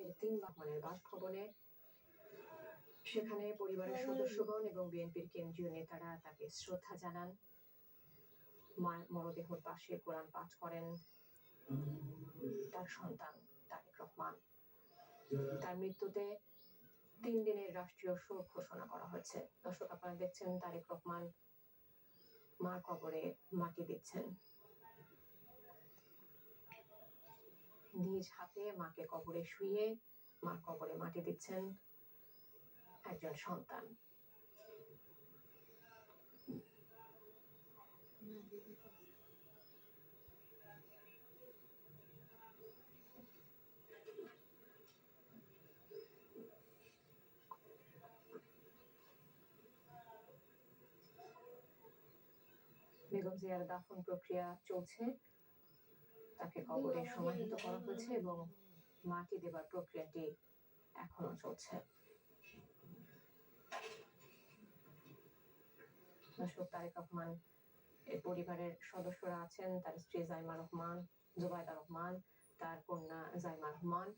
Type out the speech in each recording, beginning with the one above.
দেশের 3 রহমানের বাসভবনে। সেখানে পরিবারের সদস্যগণ এবং বিএনপির কেন্দ্রীয় নেতারা তাকে শ্রদ্ধা জানান। মার মরদেহের পাশে কোরআন পাঠ করেন তার সন্তান তারেক রহমান। তার মৃত্যুতে 3 দিনের রাষ্ট্রীয় শোক ঘোষণা করা হয়েছে। দর্শক, আপনারা দেখছেন তারেক রহমান মার কবরে মাটি দিচ্ছেন। নিজ হাতে মাকে কবরে শুয়ে মার কবরে মাটি দিচ্ছেন একজন সন্তান। বেগম জিয়ার দাফন প্রক্রিয়া চলছে। তাকে কবরে সমাহিত করা হয়েছে এবং মাটি দেবার প্রক্রিয়াটি এখনো চলছে। দর্শক, তারেক রহমান এর পরিবারের সদস্যরা আছেন, তার স্ত্রী জাইমা রহমান, জুবাইদা রহমান, তার কন্যা জাইমা রহমান,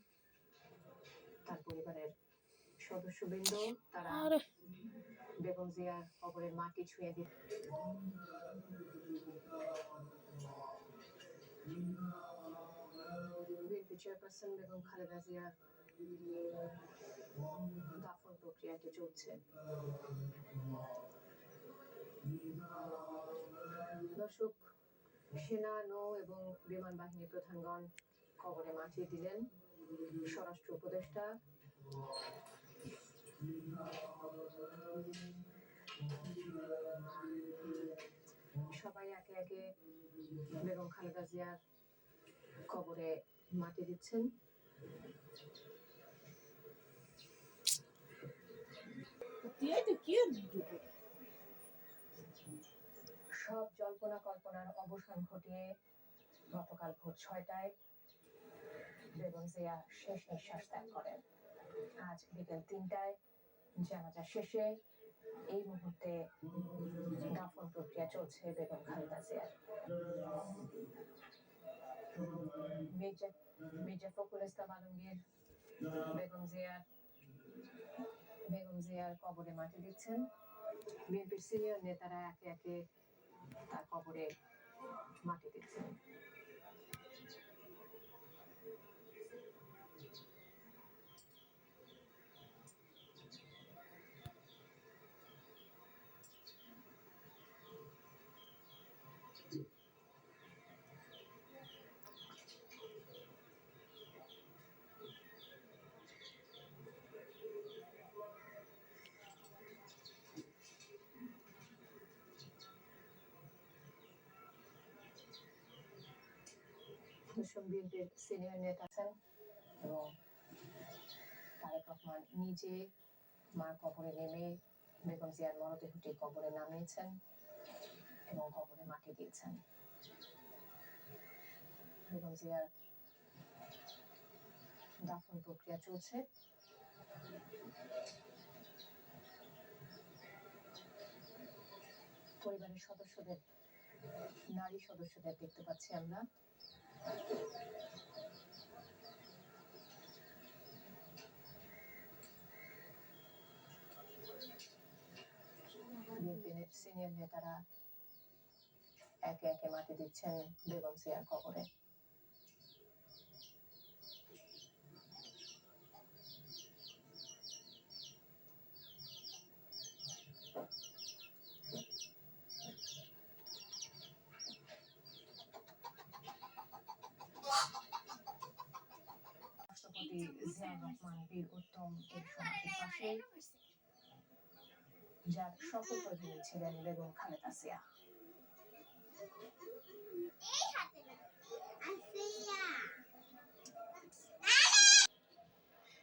তার পরিবারের সদস্যবৃন্দ, তারা বেগম জিয়ার কবরের মাটি ছুঁয়ে দিচ্ছে। বিএনপি চেয়ারপারসন বেগম খালেদা জিয়ার দাফন প্রক্রিয়াটি চলছে। দর্শক, সেনা, নৌ এবং বিমান বাহিনী প্রধানগণ কবরে মাটি দিলেন। স্বরাষ্ট্র উপদেষ্টা সবাই একে একে বেগম খালেদা জিয়ার কবরে মাটি দিচ্ছেন। সব জল্পনা কল্পনার অবসান ঘটিয়ে গতকাল ভোর 6টায় বেগম জিয়া শেষ নিঃশ্বাস ত্যাগ করেন। আজ বিকেল 3টায় জানাজা শেষে এই মুহূর্তে দাফন প্রক্রিয়া চলছে বেগম খালেদা জিয়ার। মির্জা ফখরুল ইসলাম আলমগীর বেগম জিয়ার কবরে মাটি দিচ্ছেন। বিএনপির সিনিয়র নেতারা একে একে তার কবরে মাটি দিচ্ছেন। বিএনপির সিনিয়র নেতা আছেন এবং তারেক রহমান নিজে মার কবরে নেমে বেগম জিয়ার মরদেহটি কবরে নামিয়েছেন এবং কবরে মাটি দিয়েছেন। বেগম জিয়ার দাফন প্রক্রিয়া চলছে। পরিবারের সদস্যদের, নারী সদস্যদের দেখতে পাচ্ছি আমরা। সিনিয়র নেতারা একে একে মাটি দিচ্ছেন বেগম জিয়ার কবরে। রাষ্ট্রপতি জিয়াউর রহমান বীর উত্তম এর সমাধির পাশে, যার শপথবিধি ছিলেন বেগম খালেদা জিয়া।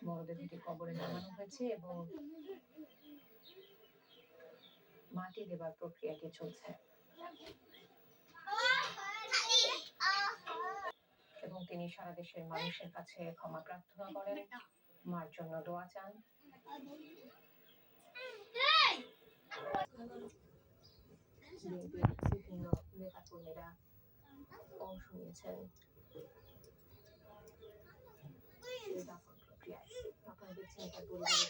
মরদেহটি কবরে নামানো হয়েছে এবং মাটি দেবার প্রক্রিয়াটি চলছে এবং তিনি সারা দেশের মানুষের কাছে ক্ষমা প্রার্থনা করেন, মার জন্য দোয়া চান। বিভিন্ন নেতাকর্মীরা অংশ নিয়েছেন দাফন প্রক্রিয়ায়। পরিবারের